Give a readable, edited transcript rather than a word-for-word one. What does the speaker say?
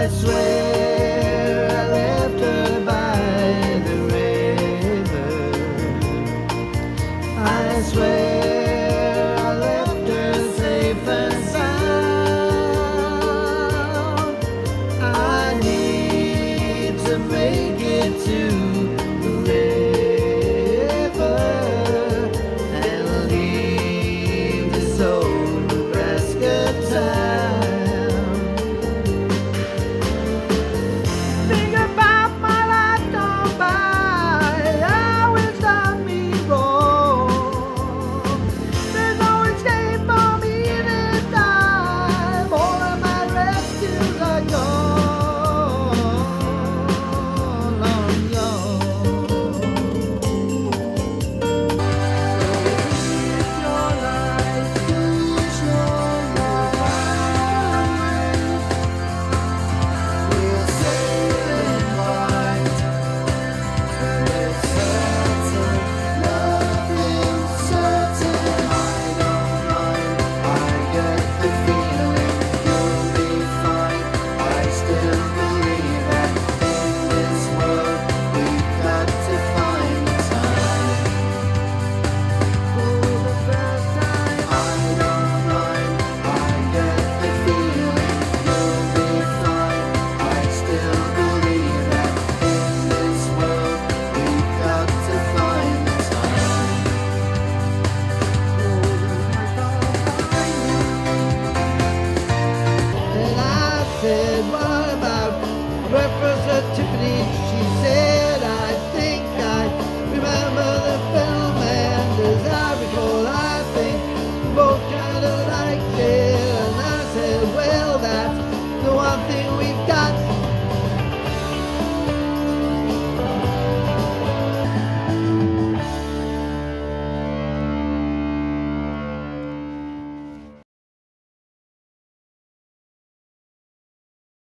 I swear I left her by the river. I swear I left her safe and sound. I need to make it to the river and leave this old Nebraska town. Think about my life gone by, how it's done me wrong. There's no escape for me this time. All of my rescues are gone, long gone. So use your life, use your life. We'll save it right. It's certain, nothing certain. I don't mind. I get the feeling you'll be fine. I still believe that in this world we've got to find the time. For the first time, I don't mind. I get the feeling you'll be fine. I still believe that in this world we've got to find the time. And I said, what about breakfast certificate? She said, I think I remember the film, and as I recall, I think we both kind of liked it. And I said, well, that's the one thing we've got